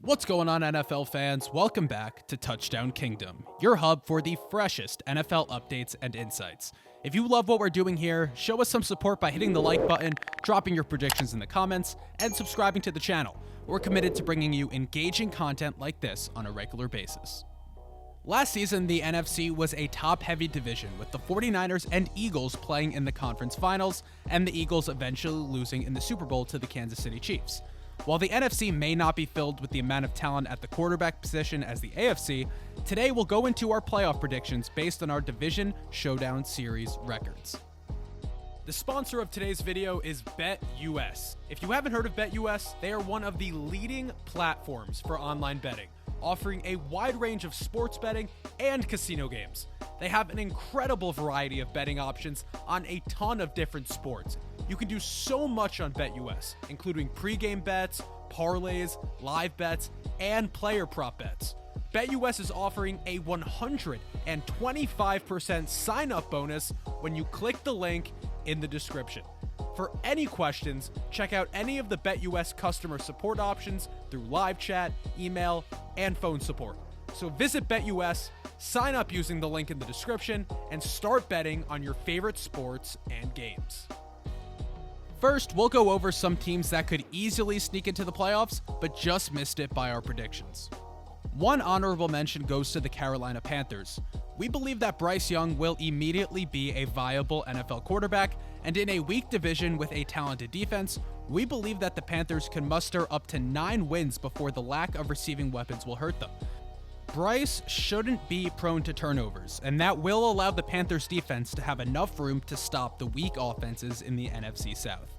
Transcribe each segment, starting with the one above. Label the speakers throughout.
Speaker 1: What's going on, NFL fans? Welcome back to Touchdown Kingdom, your hub for the freshest NFL updates and insights. If you love what we're doing here, show us some support by hitting the like button, dropping your predictions in the comments, and subscribing to the channel. We're committed to bringing you engaging content like this on a regular basis. Last season, the NFC was a top-heavy division, with the 49ers and Eagles playing in the conference finals, and the Eagles eventually losing in the Super Bowl to the Kansas City Chiefs. While the NFC may not be filled with the amount of talent at the quarterback position as the AFC, today we'll go into our playoff predictions based on our Division Showdown Series records. The sponsor of today's video is BetUS. If you haven't heard of BetUS, they are one of the leading platforms for online betting, offering a wide range of sports betting and casino games. They have an incredible variety of betting options on a ton of different sports. You can do so much on BetUS, including pregame bets, parlays, live bets, and player prop bets. BetUS is offering a 125% sign-up bonus when you click the link in the description. For any questions, check out any of the BetUS customer support options through live chat, email, and phone support. So visit BetUS, sign up using the link in the description, and start betting on your favorite sports and games. First, we'll go over some teams that could easily sneak into the playoffs, but just missed it by our predictions. One honorable mention goes to the Carolina Panthers. We believe that Bryce Young will immediately be a viable NFL quarterback, and in a weak division with a talented defense, we believe that the Panthers can muster up to 9 wins before the lack of receiving weapons will hurt them. Bryce shouldn't be prone to turnovers, and that will allow the Panthers defense to have enough room to stop the weak offenses in the NFC South.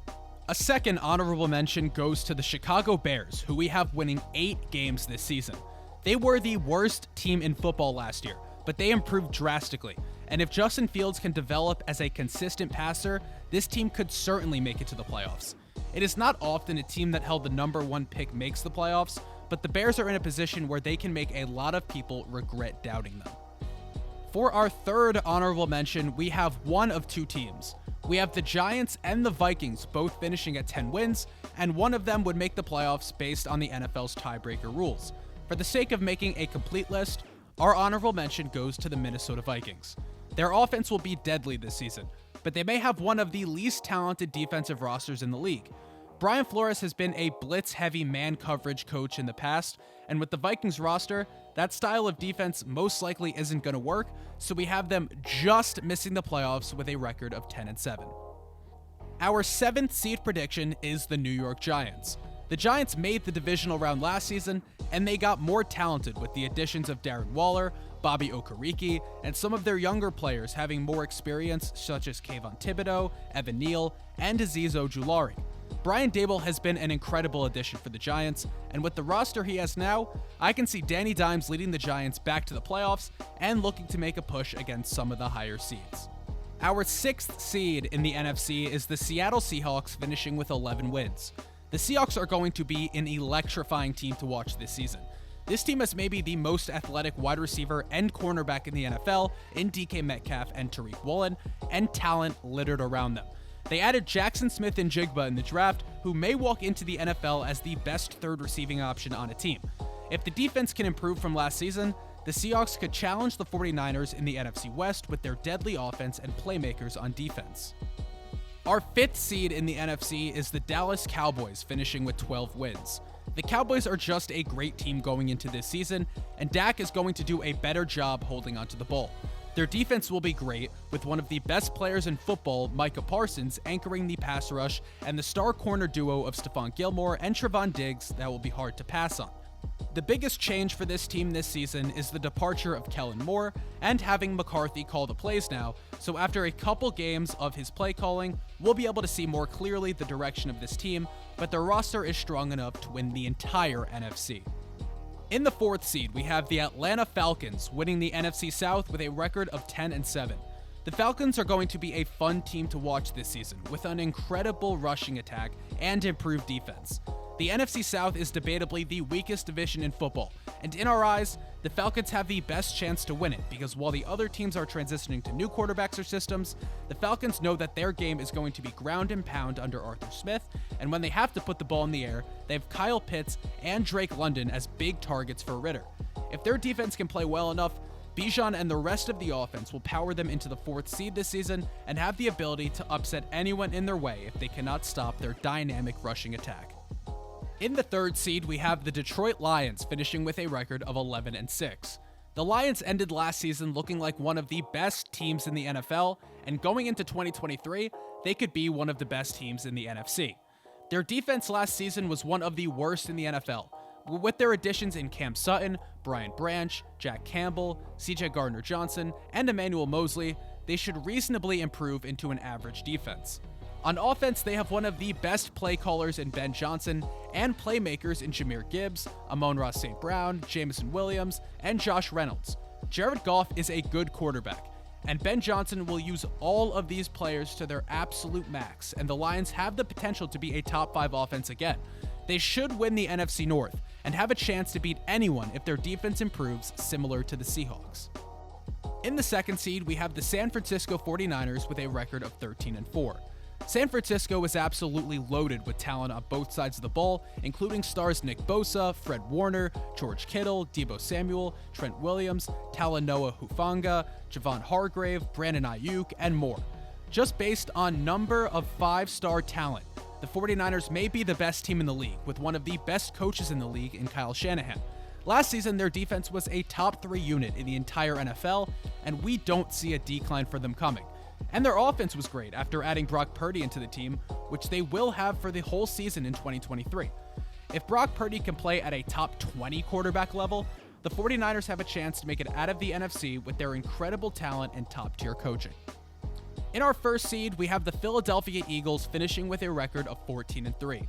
Speaker 1: A second honorable mention goes to the Chicago Bears, who we have winning 8 games this season. They were the worst team in football last year, but they improved drastically, and if Justin Fields can develop as a consistent passer, this team could certainly make it to the playoffs. It is not often a team that held the number 1 pick makes the playoffs, but the Bears are in a position where they can make a lot of people regret doubting them. For our third honorable mention, we have one of 2 teams. We have the Giants and the Vikings both finishing at 10 wins, and one of them would make the playoffs based on the NFL's tiebreaker rules. For the sake of making a complete list, our honorable mention goes to the Minnesota Vikings. Their offense will be deadly this season, but they may have one of the least talented defensive rosters in the league. Brian Flores has been a blitz-heavy man coverage coach in the past, and with the Vikings roster, that style of defense most likely isn't going to work, so we have them just missing the playoffs with a record of 10-7. Our 7th seed prediction is the New York Giants. The Giants made the divisional round last season, and they got more talented with the additions of Darren Waller, Bobby Okereke, and some of their younger players having more experience, such as Kayvon Thibodeau, Evan Neal, and Azeez Ojulari. Brian Daboll has been an incredible addition for the Giants, and with the roster he has now, I can see Danny Dimes leading the Giants back to the playoffs and looking to make a push against some of the higher seeds. Our 6th seed in the NFC is the Seattle Seahawks, finishing with 11 wins. The Seahawks are going to be an electrifying team to watch this season. This team has maybe the most athletic wide receiver and cornerback in the NFL in DK Metcalf and Tariq Woolen, and talent littered around them. They added Jackson Smith and Jigba in the draft, who may walk into the NFL as the best third receiving option on a team. If the defense can improve from last season, the Seahawks could challenge the 49ers in the NFC West with their deadly offense and playmakers on defense. Our 5th seed in the NFC is the Dallas Cowboys, finishing with 12 wins. The Cowboys are just a great team going into this season, and Dak is going to do a better job holding onto the ball. Their defense will be great, with one of the best players in football, Micah Parsons, anchoring the pass rush, and the star corner duo of Stephon Gilmore and Trevon Diggs that will be hard to pass on. The biggest change for this team this season is the departure of Kellen Moore and having McCarthy call the plays now, so after a couple games of his play calling, we'll be able to see more clearly the direction of this team, but their roster is strong enough to win the entire NFC. In the 4th seed, we have the Atlanta Falcons, winning the NFC South with a record of 10-7. The Falcons are going to be a fun team to watch this season, with an incredible rushing attack and improved defense. The NFC South is debatably the weakest division in football, and in our eyes, the Falcons have the best chance to win it because while the other teams are transitioning to new quarterbacks or systems, the Falcons know that their game is going to be ground and pound under Arthur Smith, and when they have to put the ball in the air, they have Kyle Pitts and Drake London as big targets for Ritter. If their defense can play well enough, Bijan and the rest of the offense will power them into the 4th seed this season and have the ability to upset anyone in their way if they cannot stop their dynamic rushing attack. In the 3rd seed, we have the Detroit Lions finishing with a record of 11-6. The Lions ended last season looking like one of the best teams in the NFL, and going into 2023, they could be one of the best teams in the NFC. Their defense last season was one of the worst in the NFL. With their additions in Cam Sutton, Brian Branch, Jack Campbell, CJ Gardner-Johnson, and Emmanuel Mosley, they should reasonably improve into an average defense. On offense, they have one of the best play callers in Ben Johnson and playmakers in Jahmyr Gibbs, Amon-Ra St. Brown, Jameson Williams, and Josh Reynolds. Jared Goff is a good quarterback, and Ben Johnson will use all of these players to their absolute max, and the Lions have the potential to be a top 5 offense again. They should win the NFC North and have a chance to beat anyone if their defense improves, similar to the Seahawks. In the 2nd seed, we have the San Francisco 49ers with a record of 13-4. San Francisco is absolutely loaded with talent on both sides of the ball, including stars Nick Bosa, Fred Warner, George Kittle, Deebo Samuel, Trent Williams, Talanoa Hufanga, Javon Hargrave, Brandon Ayuk, and more. Just based on number of 5-star talent, the 49ers may be the best team in the league, with one of the best coaches in the league in Kyle Shanahan. Last season, their defense was a top 3 unit in the entire NFL, and we don't see a decline for them coming. And their offense was great after adding Brock Purdy into the team, which they will have for the whole season in 2023. If Brock Purdy can play at a top 20 quarterback level, the 49ers have a chance to make it out of the NFC with their incredible talent and top-tier coaching. In our 1st seed, we have the Philadelphia Eagles finishing with a record of 14-3.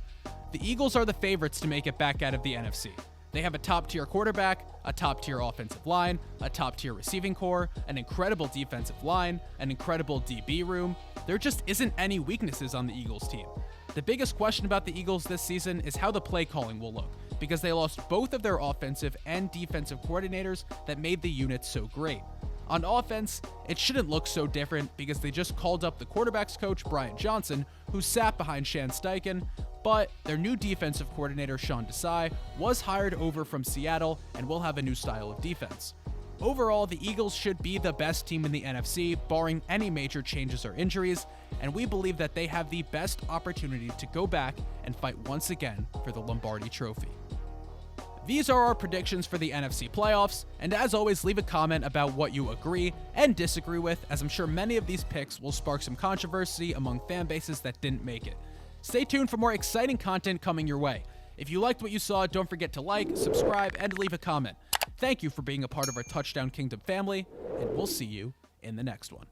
Speaker 1: The Eagles are the favorites to make it back out of the NFC. They have a top-tier quarterback, a top-tier offensive line, a top-tier receiving core, an incredible defensive line, an incredible DB room. There just isn't any weaknesses on the Eagles team. The biggest question about the Eagles this season is how the play calling will look, because they lost both of their offensive and defensive coordinators that made the unit so great. On offense, it shouldn't look so different because they just called up the quarterback's coach, Brian Johnson, who sat behind Shan Steichen, but their new defensive coordinator, Sean Desai, was hired over from Seattle and will have a new style of defense. Overall, the Eagles should be the best team in the NFC, barring any major changes or injuries, and we believe that they have the best opportunity to go back and fight once again for the Lombardi Trophy. These are our predictions for the NFC playoffs, and as always, leave a comment about what you agree and disagree with, as I'm sure many of these picks will spark some controversy among fan bases that didn't make it. Stay tuned for more exciting content coming your way. If you liked what you saw, don't forget to like, subscribe, and leave a comment. Thank you for being a part of our Touchdown Kingdom family, and we'll see you in the next one.